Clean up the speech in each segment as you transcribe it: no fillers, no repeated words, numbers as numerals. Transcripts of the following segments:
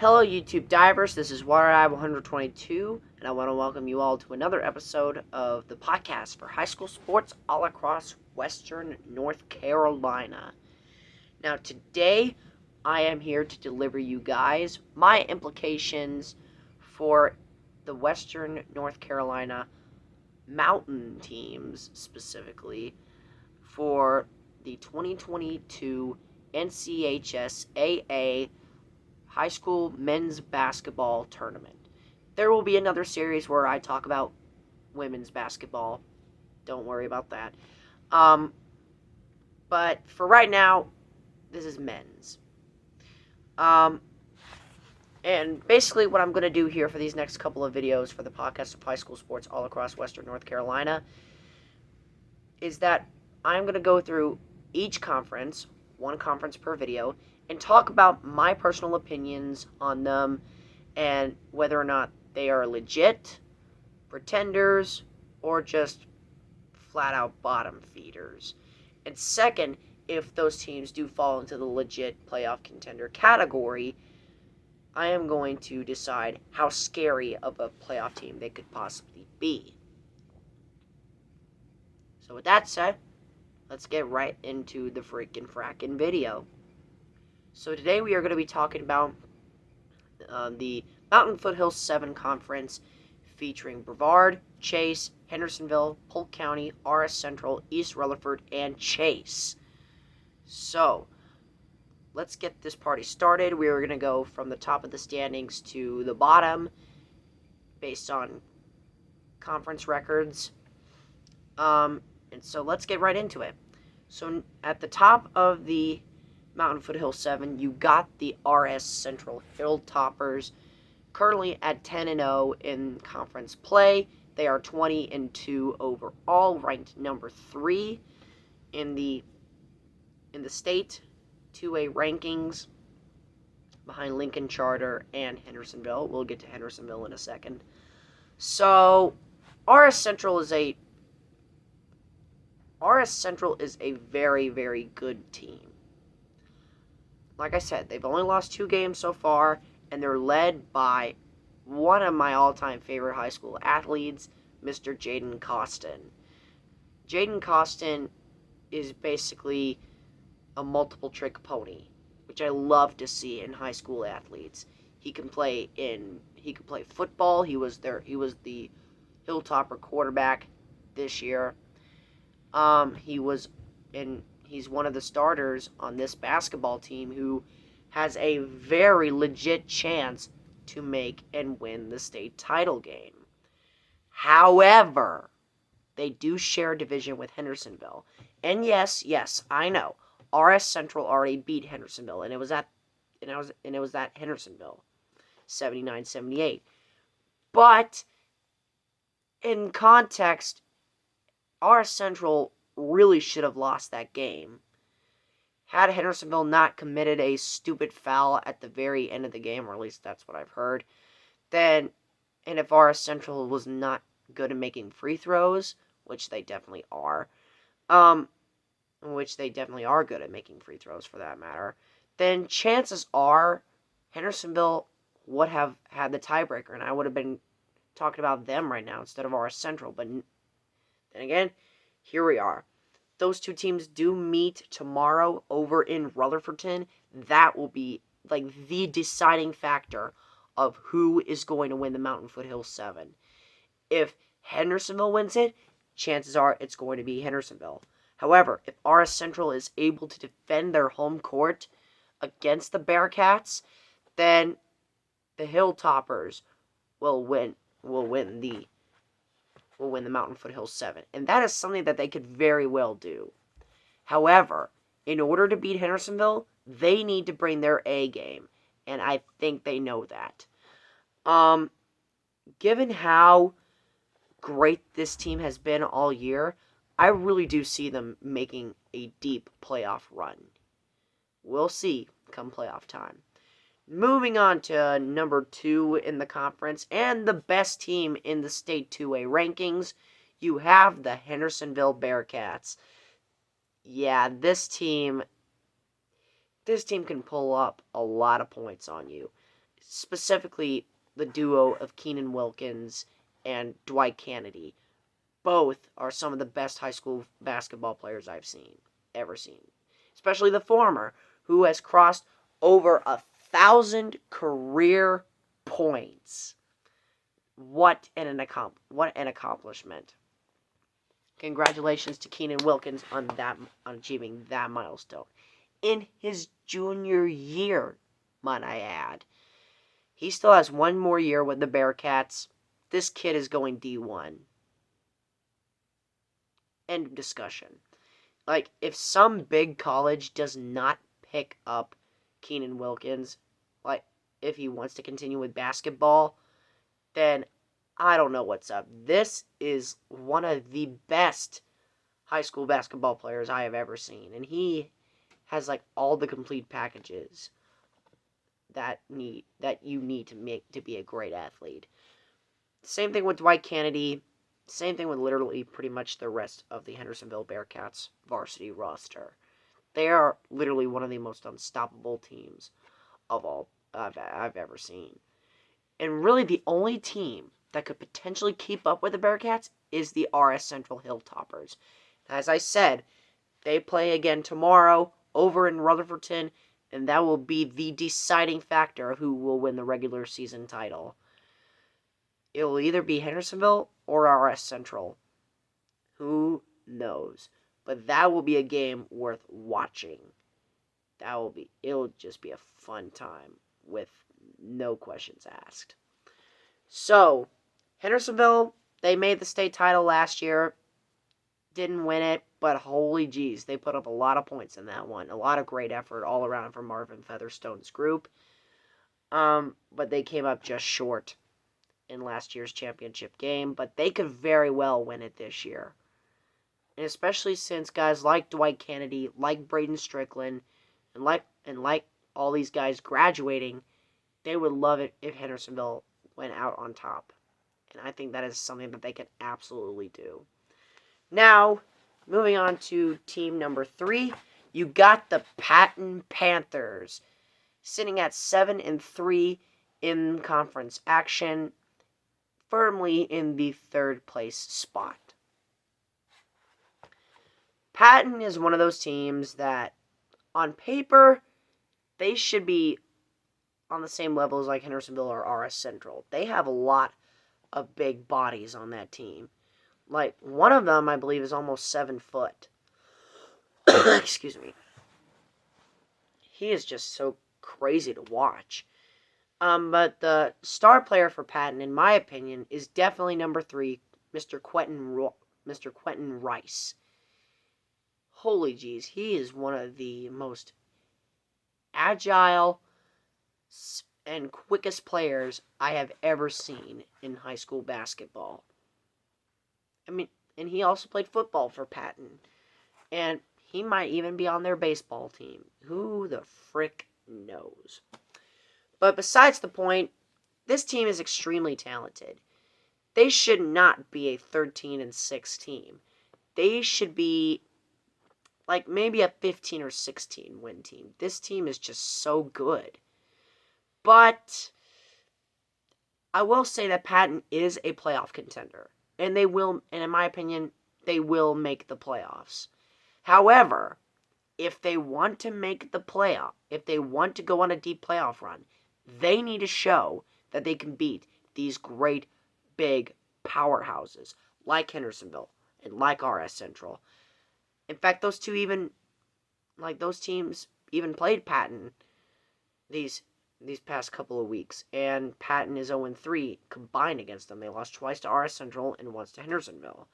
Hello YouTube divers, this is WaterDive122, and I want to welcome you all to another episode of the podcast for high school sports all across Western North Carolina. Now today, I am here to deliver you guys my implications for the Western North Carolina Mountain teams, specifically, for the 2022 NCHSAA High School Men's Basketball Tournament. There will be another series where I talk about women's basketball. Don't worry about that. But for right now, this is men's. And basically what I'm going to do here for these next couple of videos for the podcast of high school sports all across Western North Carolina is that I'm going to go through each conference, one conference per video, and talk about my personal opinions on them and whether or not they are legit, pretenders, or just flat-out bottom feeders. And second, if those teams do fall into the legit playoff contender category, I am going to decide how scary of a playoff team they could possibly be. So with that said, let's get right into the freaking frackin' video. So today we are going to be talking about the Mountain Foothills 7 Conference featuring Brevard, Chase, Hendersonville, Polk County, R.S. Central, East Rutherford, and Chase. So, let's get this party started. We are going to go from the top of the standings to the bottom based on conference records. And so let's get right into it. So at the top of the Mountain Foothills 7, you got the R.S. Central Hilltoppers, currently at 10-0 in conference play. They are 20-2 overall, ranked number 3 in the state 2A rankings, behind Lincoln Charter and Hendersonville. We'll get to Hendersonville in a second. So R.S. Central is a very, very good team. Like I said, they've only lost 2 games so far, and they're led by one of my all-time favorite high school athletes, Mr. Jaden Costin. Jaden Costin is basically a multiple-trick pony, which I love to see in high school athletes. He can play football. He was the Hilltopper quarterback this year. He's one of the starters on this basketball team who has a very legit chance to make and win the state title game. However, they do share a division with Hendersonville. And yes, I know. R.S. Central already beat Hendersonville, and it was at Hendersonville, 79-78. But in context, R.S. Central really should have lost that game. Had Hendersonville not committed a stupid foul at the very end of the game, or at least that's what I've heard, and if R.S. Central was not good at making free throws, which they definitely are, good at making free throws for that matter, then chances are Hendersonville would have had the tiebreaker, and I would have been talking about them right now instead of R.S. Central. But then again, here we are. Those two teams do meet tomorrow over in Rutherfordton. That will be like the deciding factor of who is going to win the Mountain Foothills 7. If Hendersonville wins it, chances are it's going to be Hendersonville. However, if R.S. Central is able to defend their home court against the Bearcats, then the Hilltoppers will win the Mountain Foothills 7. And that is something that they could very well do. However, in order to beat Hendersonville, they need to bring their A game. And I think they know that. Given how great this team has been all year, I really do see them making a deep playoff run. We'll see come playoff time. Moving on to number 2 in the conference and the best team in the state 2A rankings, you have the Hendersonville Bearcats. Yeah, this team can pull up a lot of points on you. specifically the duo of Keenan Wilkins and Dwight Kennedy. Both are some of the best high school basketball players I've ever seen. Especially the former, who has crossed over 1,000 career points. What an accomplishment. Congratulations to Keenan Wilkins on achieving that milestone. In his junior year, might I add. He still has one more year with the Bearcats. This kid is going D1. End of discussion. Like, if some big college does not pick up Keenan Wilkins, like, if he wants to continue with basketball, then I don't know what's up. This is one of the best high school basketball players I have ever seen. And he has, like, all the complete packages that you need to be a great athlete. Same thing with Dwight Kennedy. Same thing with literally pretty much the rest of the Hendersonville Bearcats varsity roster. They are literally one of the most unstoppable teams of all I've ever seen. And really the only team that could potentially keep up with the Bearcats is the RS Central Hilltoppers. As I said, they play again tomorrow over in Rutherfordton, and that will be the deciding factor of who will win the regular season title. It will either be Hendersonville or RS Central. Who knows? But that will be a game worth watching. It'll just be a fun time with no questions asked. So, Hendersonville, they made the state title last year. Didn't win it, but holy jeez, they put up a lot of points in that one. A lot of great effort all around from Marvin Featherstone's group. But they came up just short in last year's championship game, but they could very well win it this year. And especially since guys like Dwight Kennedy, like Braden Strickland, and like all these guys graduating, they would love it if Hendersonville went out on top. And I think that is something that they can absolutely do. Now, moving on to team number 3, you got the Patton Panthers, sitting at 7-3 in conference action, firmly in the 3rd place spot. Patton is one of those teams that, on paper, they should be on the same level as like Hendersonville or RS Central. They have a lot of big bodies on that team. Like, one of them, I believe, is almost 7 foot. Excuse me. He is just so crazy to watch. But the star player for Patton, in my opinion, is definitely number 3, Mr. Quentin Rice. Holy jeez, he is one of the most agile and quickest players I have ever seen in high school basketball. I mean, and he also played football for Patton. And he might even be on their baseball team. Who the frick knows? But besides the point, this team is extremely talented. They should not be a 13-6 team. They should be like maybe a 15 or 16 win team. This team is just so good. But I will say that Patton is a playoff contender. And they will, and in my opinion, they will make the playoffs. However, if they want to make the playoff, if they want to go on a deep playoff run, they need to show that they can beat these great big powerhouses like Hendersonville and like RS Central. In fact, those teams even played Patton these past couple of weeks, and Patton is 0-3 combined against them. They lost twice to RS Central and once to Hendersonville.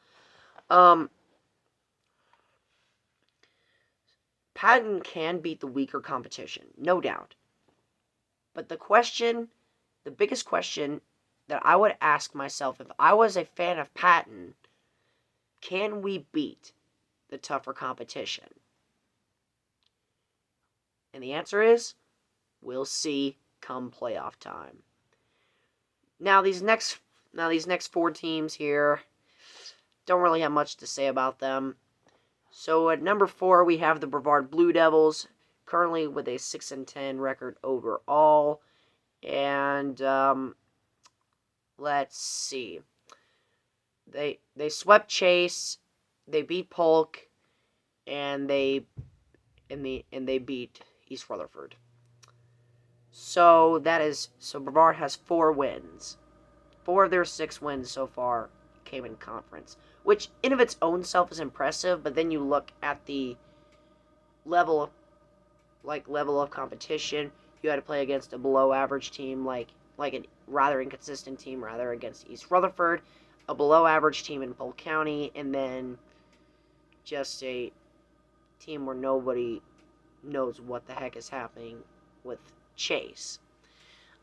Patton can beat the weaker competition, no doubt. But the biggest question that I would ask myself if I was a fan of Patton, can we beat the tougher competition? And the answer is, we'll see come playoff time. Now these next 4 teams here, don't really have much to say about them. So at number 4, we have the Brevard Blue Devils, currently with a 6-10 record overall. And And let's see. They swept Chase, they beat Polk, and they beat East Rutherford. So Brevard has 4 wins. 4 of their 6 wins so far came in conference, which in of its own self is impressive. But then you look at the level of competition. You had to play against a below average team, like a rather inconsistent team, rather against East Rutherford, a below average team in Polk County, and then just a team where nobody knows what the heck is happening with Chase.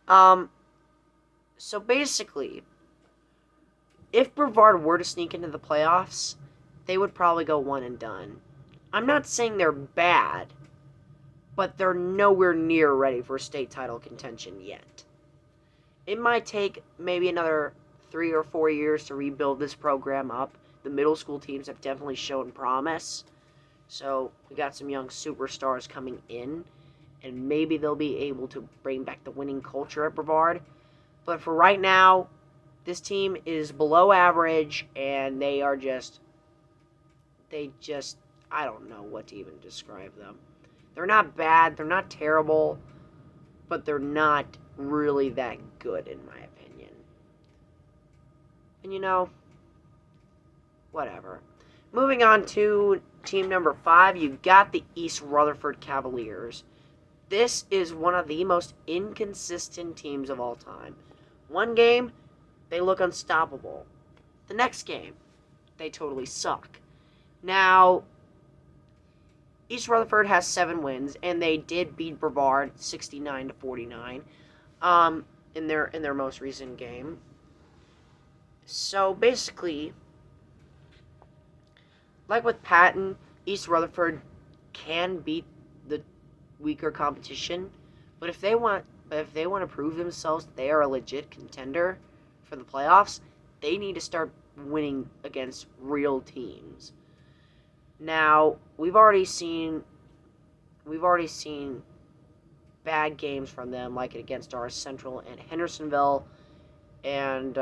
So basically, if Brevard were to sneak into the playoffs, they would probably go one and done. I'm not saying they're bad, but they're nowhere near ready for state title contention yet. It might take maybe another 3 or 4 years to rebuild this program up. The middle school teams have definitely shown promise. So we got some young superstars coming in, and maybe they'll be able to bring back the winning culture at Brevard. But for right now, this team is below average, and I don't know what to even describe them. They're not bad, they're not terrible, but they're not really that good, in my opinion. And whatever. Moving on to team number 5, you got the East Rutherford Cavaliers. This is one of the most inconsistent teams of all time. One game, they look unstoppable. The next game, they totally suck. Now, East Rutherford has 7 wins, and they did beat Brevard 69-49 in their most recent game. So basically, like with Patton, East Rutherford can beat the weaker competition, but if they want to prove themselves they are a legit contender for the playoffs, they need to start winning against real teams. Now, we've already seen bad games from them, like against R.S. Central and Hendersonville, and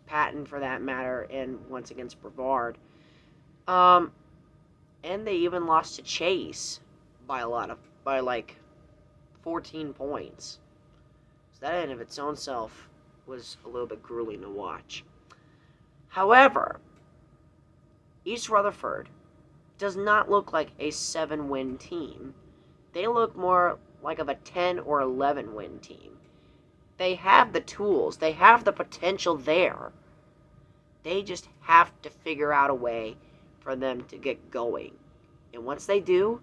Patton for that matter, and once against Brevard. And they even lost to Chase by like 14 points. So that in of its own self was a little bit grueling to watch. However, East Rutherford does not look like a 7-win team. They look more like of a 10 or 11-win team. They have the tools. They have the potential there. They just have to figure out a way for them to get going. And once they do,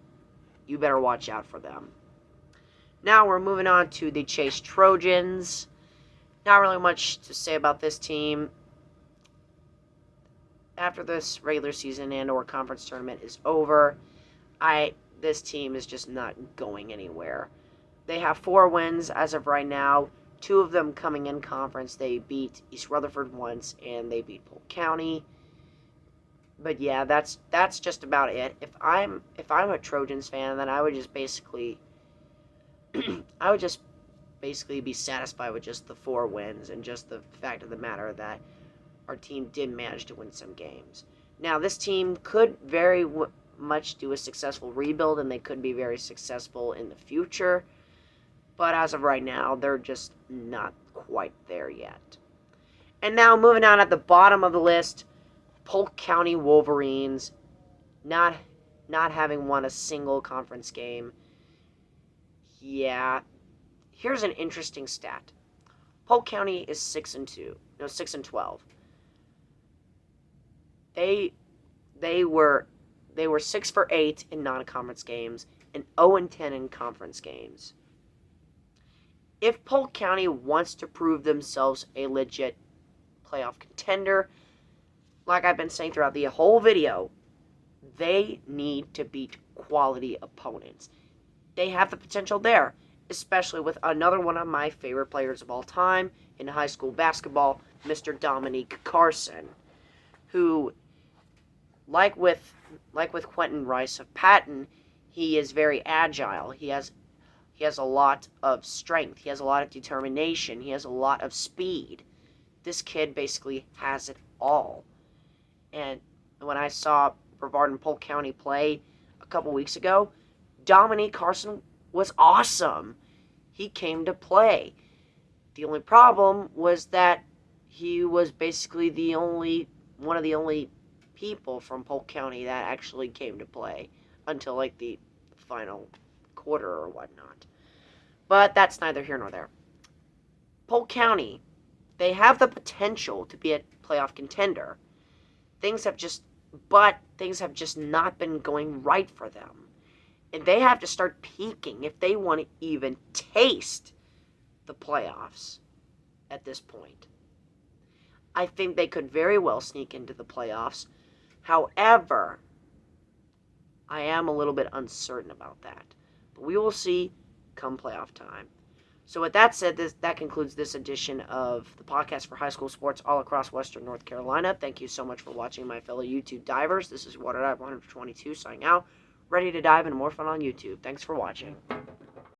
you better watch out for them. Now we're moving on to the Chase Trojans. Not really much to say about this team. After this regular season and or conference tournament is over, this team is just not going anywhere. They have 4 wins as of right now. 2 of them coming in conference. They beat East Rutherford once, and they beat Polk County. But yeah, that's just about it. If I'm a Trojans fan, then I would just basically be satisfied with just the 4 wins and just the fact of the matter that our team did manage to win some games. Now, this team could very much do a successful rebuild, and they could be very successful in the future. But as of right now, they're just not quite there yet. And now, moving on at the bottom of the list, Polk County Wolverines, not having won a single conference game. Yeah, here's an interesting stat. Polk County is 6-12. They were 6 for 8 in non-conference games and 0-10 in conference games. If Polk County wants to prove themselves a legit playoff contender, like I've been saying throughout the whole video, they need to beat quality opponents. They have the potential there, especially with another one of my favorite players of all time in high school basketball, Mr. Dominique Carson, who, like with Quentin Rice of Patton, he is very agile. He has He has a lot of strength. He has a lot of determination. He has a lot of speed. This kid basically has it all. And when I saw Brevard and Polk County play a couple weeks ago, Dominique Carson was awesome. He came to play. The only problem was that he was basically one of the only people from Polk County that actually came to play until like the final quarter or whatnot. But that's neither here nor there. Polk County, they have the potential to be a playoff contender. Things have just not been going right for them. And they have to start peaking if they want to even taste the playoffs at this point. I think they could very well sneak into the playoffs. However, I am a little bit uncertain about that. But we will see come playoff time. So with that said, that concludes this edition of the podcast for high school sports all across Western North Carolina. Thank you so much for watching, my fellow YouTube divers. This is Water Dive 122 signing out, ready to dive into more fun on YouTube. Thanks for watching.